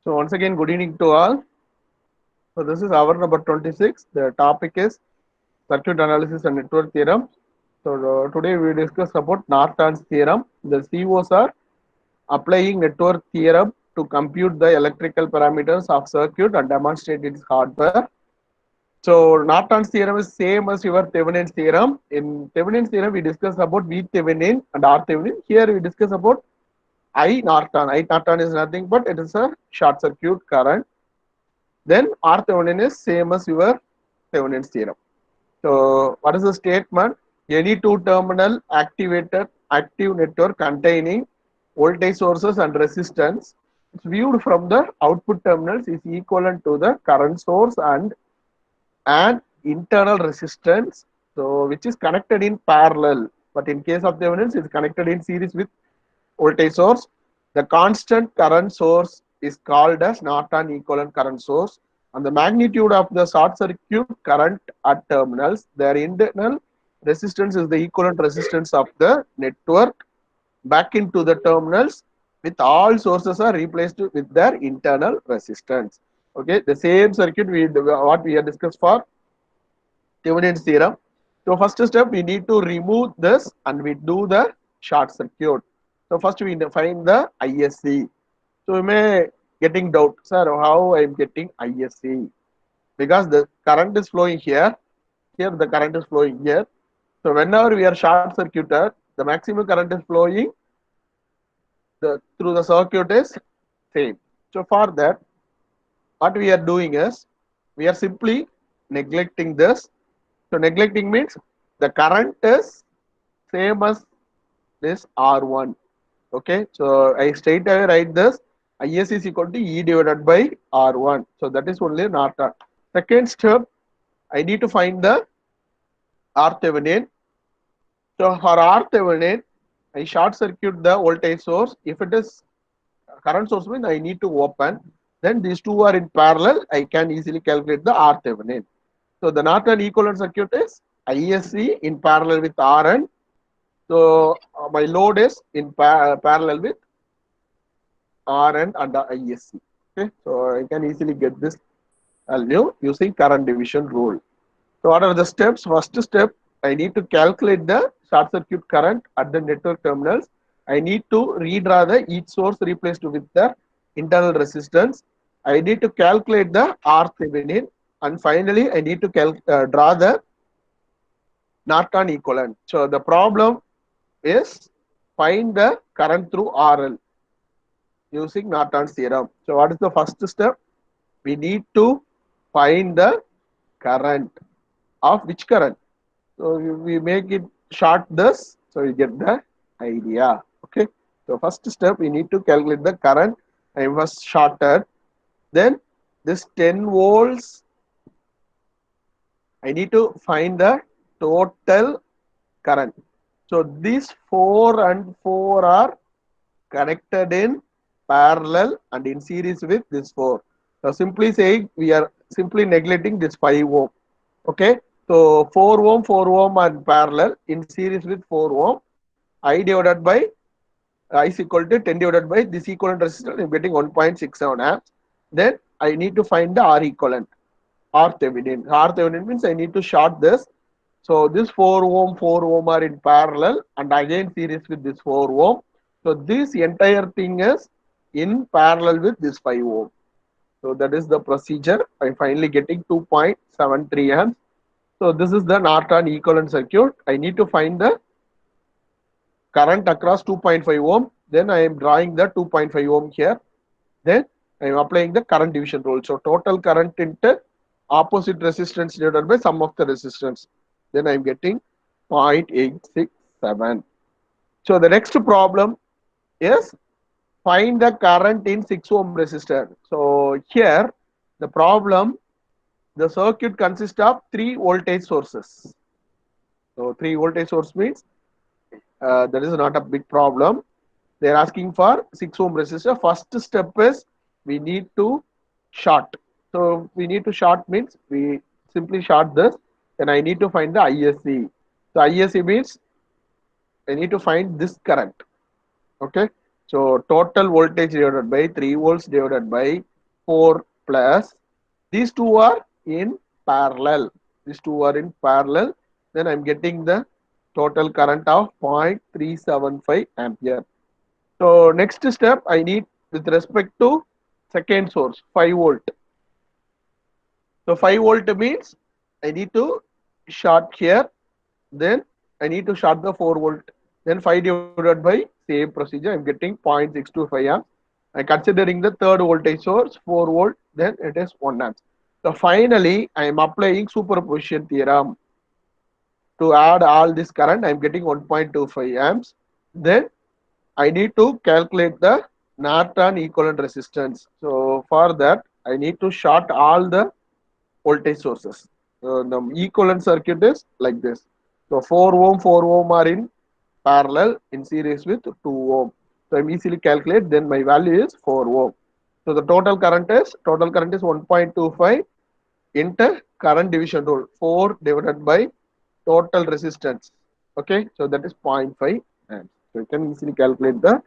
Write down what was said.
So once again, good evening to all. So this is hour number 26. The topic is circuit analysis and network theorem. So today we discuss about Norton's theorem. The COs are applying network theorem to compute the electrical parameters of circuit and demonstrate its hardware. So Norton's theorem is same as your Thevenin's theorem. In Thevenin's theorem, we discuss about V Thevenin and R Thevenin. Here we discuss about I Norton. I Norton is nothing but it is a short circuit current. Then R Thevenin is same as your Thevenin's theorem. So what is the statement? Any two terminal activated active network containing voltage sources and resistance viewed from the output terminals is equivalent to the current source and an internal resistance, so which is connected in parallel. But in case of Thevenin's, it's connected in series with voltage source. The constant current source is called as Norton equivalent current source, and the magnitude of the short circuit current at terminals, their internal resistance is the equivalent resistance of the network back into the terminals with all sources are replaced with their internal resistance. Okay, the same circuit what we have discussed for Thevenin's theorem. So first step we need to remove this and we do the short circuit. So first we define the ISC. So you may getting doubt, sir, how I am getting ISC? Because the current is flowing here, here the current is flowing here. So whenever we are short circuited, the maximum current is flowing through the circuit is same. So for that, what we are doing is we are simply neglecting this. So neglecting means the current is same as this R1. Okay, so I straight away write this IS is equal to E divided by R1. So that is only Norton. Second step, I need to find the R Thevenin. So for R Thevenin, I short circuit the voltage source. If it is current source means I need to open. Then these two are in parallel. I can easily calculate the R Thevenin. So the Norton equivalent circuit is ISC in parallel with RN. So my load is in parallel with RN and the ISC. Okay, so I can easily get this value using current division rule. So what are the steps? First step, I need to calculate the short circuit current at the network terminals. I need to redraw the each source replaced with the internal resistance. I need to calculate the R Thevenin, and finally I need to draw the Norton equivalent. So the problem is find the current through RL using Norton's theorem. So what is the first step? We need to find the current of which current. So we make it short this, so you get the idea. Okay. So first step we need to calculate the current. I was shorted. Then this 10 volts. I need to find the total current. So these 4 and 4 are connected in parallel and in series with this 4. So simply saying we are simply neglecting this 5 ohm. Okay. So 4 ohm are in parallel in series with 4 ohm. I divided by I is equal to 10 divided by this equivalent resistance. I'm getting 1.67 amps. Then I need to find the R equivalent, R Thevenin. R Thevenin means I need to short this. So this 4 ohm are in parallel and again series with this 4 ohm. So this entire thing is in parallel with this 5 ohm. So that is the procedure. I'm finally getting 2.73 amps. So this is the Norton equivalent circuit. I need to find the current across 2.5 ohm. Then I am drawing the 2.5 ohm here. Then I am applying the current division rule. So total current into opposite resistance divided by sum of the resistance. Then I am getting 0.867. So the next problem is find the current in 6 ohm resistor. So here the problem, the circuit consists of 3 voltage sources. So 3 voltage source means that is not a big problem. They are asking for 6 ohm resistor. First step is we need to short. So we need to short means we simply short this. Then I need to find the ISC. So ISC means I need to find this current. Okay. So total voltage divided by 3 volts divided by 4 plus these two are in parallel. These two are in parallel. Then I'm getting the total current of 0.375 ampere. So next step I need with respect to second source 5 volt. So 5 volt means I need to short here, then I need to short the 4 volt, then 5 divided by same procedure I'm getting 0.625 amps. I considering the third voltage source 4 volt, then it is 1 amp. So finally I am applying superposition theorem to add all this current. I am getting 1.25 amps. Then I need to calculate the Norton equivalent resistance. So for that I need to short all the voltage sources. So the equivalent circuit is like this. So 4 ohm are in parallel in series with 2 ohm. So I easily calculate, then my value is 4 ohm. So the total current is 1.25 into current division rule, 4 divided by total resistance. Okay, so that is 0.5 amps. So you can easily calculate the